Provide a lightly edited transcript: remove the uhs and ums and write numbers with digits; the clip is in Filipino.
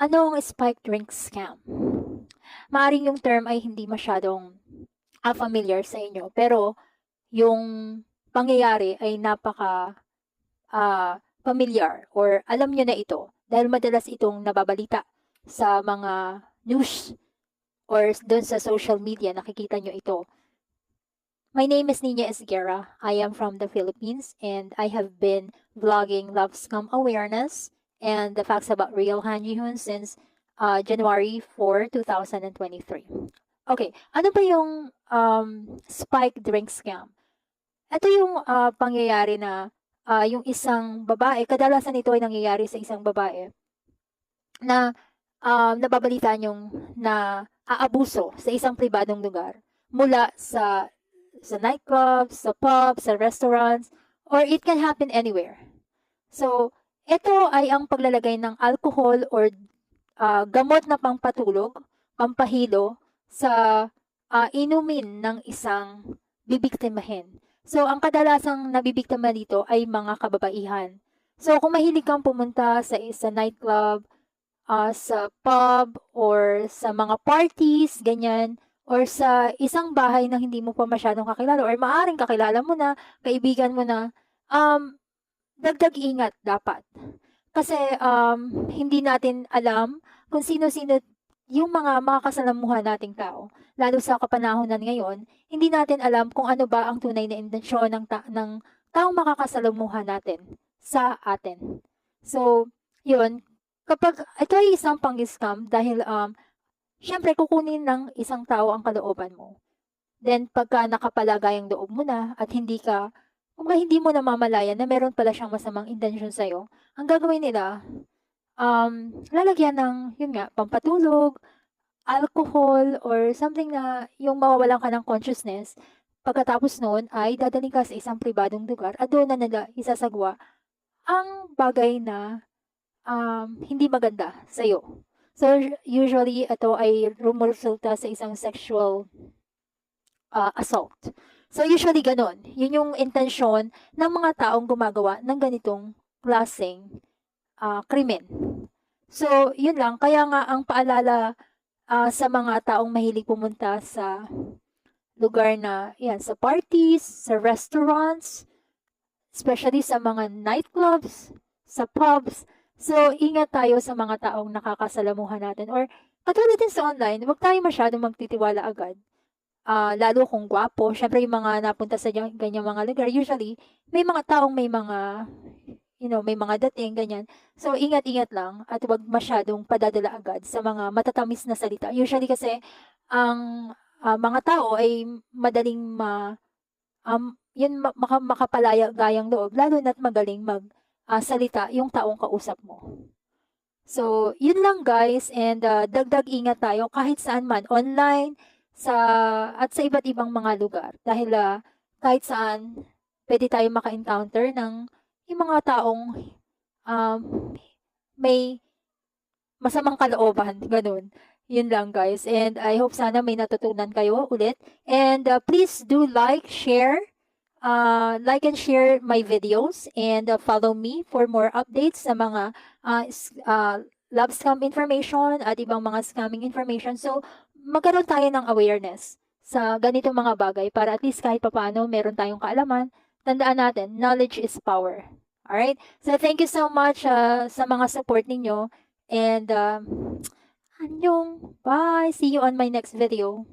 Ano ang spike drink scam? Maaaring yung term ay hindi masyadong familiar sa inyo, pero yung pangyayari ay napaka familiar or alam nyo na ito dahil madalas itong nababalita sa mga news or doon sa social media, nakikita nyo ito. My name is Nina Esguerra. I am from the Philippines and I have been vlogging love scam awareness and the facts about real Hanjihun since January 4, 2023. Okay, ano ba yung spike drink scam? Ito yung pangyayari na yung isang babae, kadalasan ito ay nangyayari sa isang babae na nababalita yung na aabuso sa isang pribadong lugar mula sa nightclubs, sa pubs, sa restaurants, or it can happen anywhere. So, ito ay ang paglalagay ng alcohol or gamot na pampatulog, pampahilo sa inumin ng isang bibiktimahin. So, ang kadalasang nabibiktima dito ay mga kababaihan. So, kung mahilig kang pumunta sa nightclub, sa pub, or sa mga parties, ganyan, or sa isang bahay na hindi mo pa masyadong kakilala, or maaring kakilala mo na, kaibigan mo na, dagdag ingat dapat. Kasi hindi natin alam kung sino-sino yung mga makakasalamuhan nating tao. Lalo sa kapanahunan ngayon, hindi natin alam kung ano ba ang tunay na intensyon ng taong makakasalamuhan natin sa atin. So, yun, kapag ito ay isang pang-scam dahil syempre kukunin ng isang tao ang kalooban mo. Then pagka nakapalagay ang loob mo na at hindi mo namamalayan na meron pala siyang masamang intensyon sa'yo, ang gagawin nila, lalagyan ng, yun nga, pampatulog, alcohol, or something na yung mawawalan ka ng consciousness. Pagkatapos noon ay dadaling ka sa isang pribadong lugar at doon na nila isasagwa ang bagay na hindi maganda sa'yo. So, usually, ito ay rumulsulta sa isang sexual assault. So, usually ganon. Yun yung intensyon ng mga taong gumagawa ng ganitong klaseng krimen. So, yun lang. Kaya nga ang paalala sa mga taong mahilig pumunta sa lugar na, yan, sa parties, sa restaurants, especially sa mga nightclubs, sa pubs. So, ingat tayo sa mga taong nakakasalamuhan natin. Or, katulad din sa online, huwag tayo masyadong magtitiwala agad. Lalo kung gwapo. Syempre, yung mga napunta sa ganyang mga lugar, usually, may mga taong may mga, may mga dating, ganyan. So, ingat-ingat lang at huwag masyadong padadala agad sa mga matatamis na salita. Usually kasi, ang mga tao ay madaling makapalaya-gayang loob, lalo na't magaling salita yung taong kausap mo. So, yun lang guys, and dagdag ingat tayo kahit saan man, online, at sa iba't ibang mga lugar. Dahil kahit saan, pwede tayo maka-encounter ng yung mga taong may masamang kalooban, ganun. Yun lang guys. And I hope sana may natutunan kayo ulit. And please do like and share my videos and follow me for more updates sa mga love scam information at ibang mga scamming information. So, magkaroon tayo ng awareness sa ganitong mga bagay para at least kahit papaano meron tayong kaalaman. Tandaan natin, knowledge is power. Alright? So, thank you so much sa mga support ninyo. And, annyeong. Bye. See you on my next video.